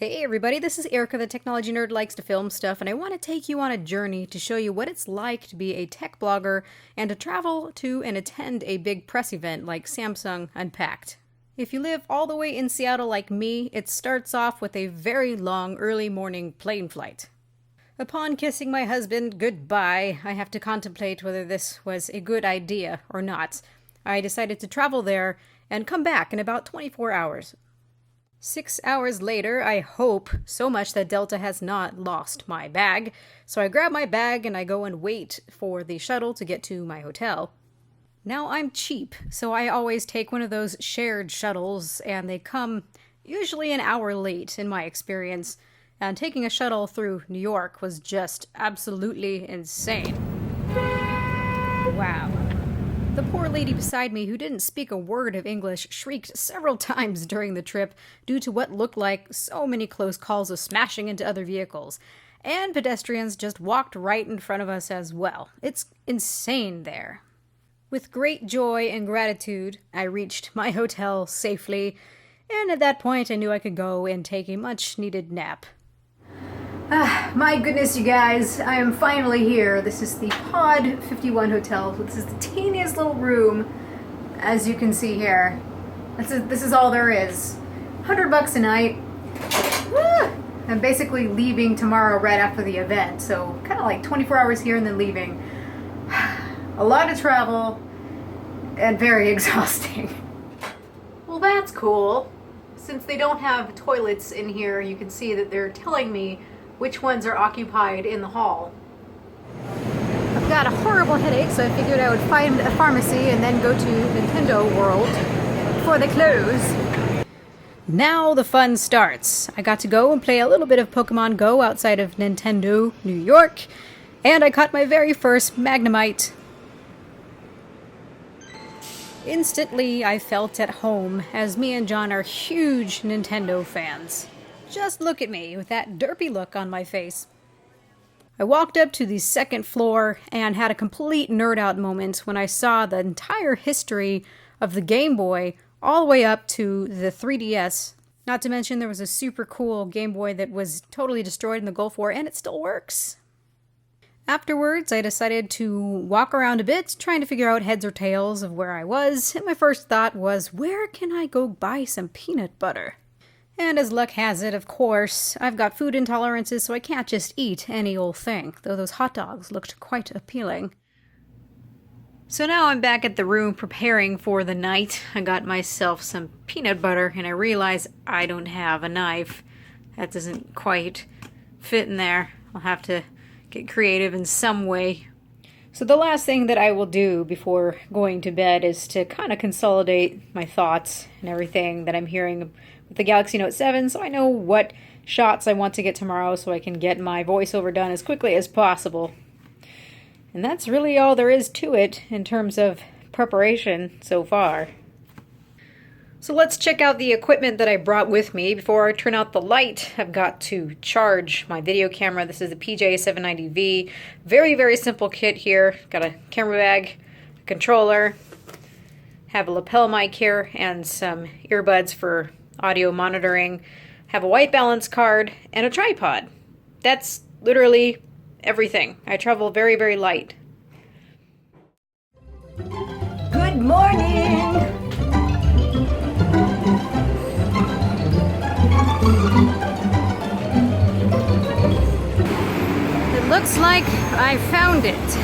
Hey everybody, this is Erica, the technology nerd who likes to film stuff, and I want to take you on a journey to show you what it's like to be a tech blogger and to travel to and attend a big press event like Samsung Unpacked. If you live all the way in Seattle like me, it starts off with a very long early morning plane flight. Upon kissing my husband goodbye, I have to contemplate whether this was a good idea or not. I decided to travel there and come back in about 24 hours. 6 hours later, I hope so much that Delta has not lost my bag. So I grab my bag and I go and wait for the shuttle to get to my hotel. Now I'm cheap, so I always take one of those shared shuttles, and they come usually an hour late in my experience. And taking a shuttle through New York was just absolutely insane. Wow. The poor lady beside me, who didn't speak a word of English, shrieked several times during the trip due to what looked like so many close calls of smashing into other vehicles. And pedestrians just walked right in front of us as well. It's insane there. With great joy and gratitude, I reached my hotel safely, and at that point I knew I could go and take a much-needed nap. My goodness, you guys, I am finally here. This is the Pod 51 Hotel. This is the teeniest little room, as you can see here. This is all there is. $100 a night. I'm basically leaving tomorrow right after the event, so kind of like 24 hours here and then leaving. A lot of travel and very exhausting. Well, that's cool. Since they don't have toilets in here, you can see that they're telling me which ones are occupied in the hall. I've got a horrible headache, so I figured I would find a pharmacy and then go to Nintendo World before they close. Now the fun starts. I got to go and play a little bit of Pokemon Go outside of Nintendo, New York, and I caught my very first Magnemite. Instantly, I felt at home, as me and John are huge Nintendo fans. Just look at me with that derpy look on my face. I walked up to the second floor and had a complete nerd out moment when I saw the entire history of the Game Boy all the way up to the 3DS. Not to mention there was a super cool Game Boy that was totally destroyed in the Gulf War, and it still works. Afterwards, I decided to walk around a bit, trying to figure out heads or tails of where I was, and my first thought was, where can I go buy some peanut butter? And as luck has it, of course, I've got food intolerances, so I can't just eat any old thing, though those hot dogs looked quite appealing. So now I'm back at the room preparing for the night. I got myself some peanut butter, and I realize I don't have a knife. That doesn't quite fit in there. I'll have to get creative in some way. So the last thing that I will do before going to bed is to kind of consolidate my thoughts and everything that I'm hearing with the Galaxy Note 7, so I know what shots I want to get tomorrow so I can get my voiceover done as quickly as possible. And that's really all there is to it in terms of preparation so far. So let's check out the equipment that I brought with me. Before I turn out the light, I've got to charge my video camera. This is the PJ790V. Very, very simple kit here. Got a camera bag, a controller, have a lapel mic here, and some earbuds for audio monitoring. Have a white balance card, and a tripod. That's literally everything. I travel very, very light. Good morning! It looks like I found it.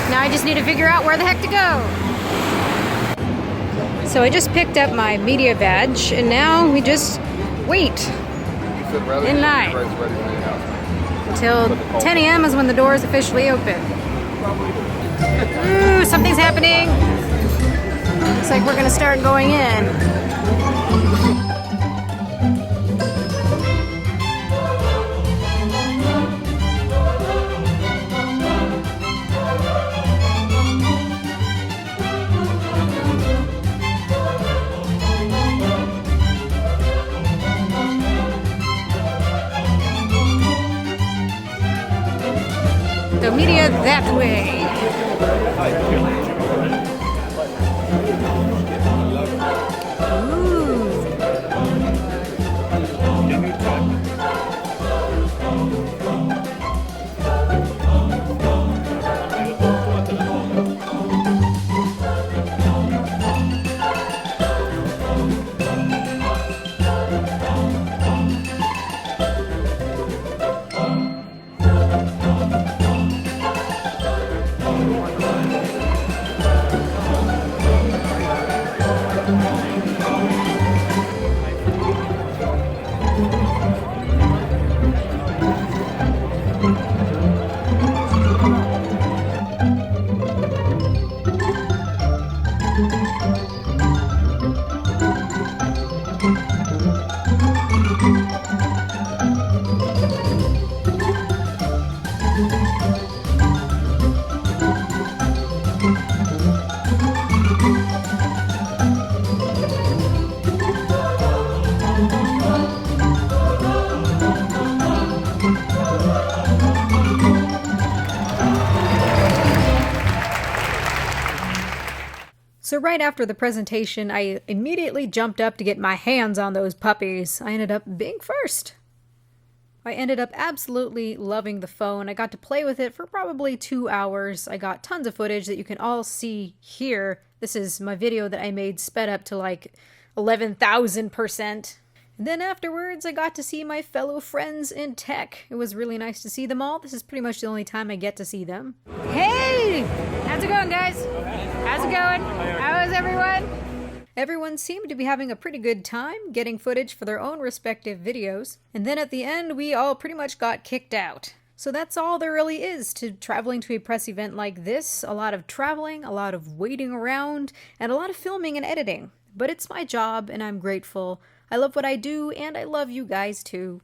Now I just need to figure out where the heck to go. So I just picked up my media badge, and now we just wait in line until 10 a.m. is when the doors officially open. Ooh, something's happening. Looks like we're gonna start going in. So media that way. Ooh. So right after the presentation, I immediately jumped up to get my hands on those puppies. I ended up being first. I ended up absolutely loving the phone. I got to play with it for probably 2 hours. I got tons of footage that you can all see here. This is my video that I made sped up to like 11,000%. And then afterwards, I got to see my fellow friends in tech. It was really nice to see them all. This is pretty much the only time I get to see them. Hey! How's it going, guys? How's it going? How is everyone? Everyone seemed to be having a pretty good time getting footage for their own respective videos. And then at the end, we all pretty much got kicked out. So that's all there really is to traveling to a press event like this. A lot of traveling, a lot of waiting around, and a lot of filming and editing. But it's my job, and I'm grateful. I love what I do, and I love you guys too.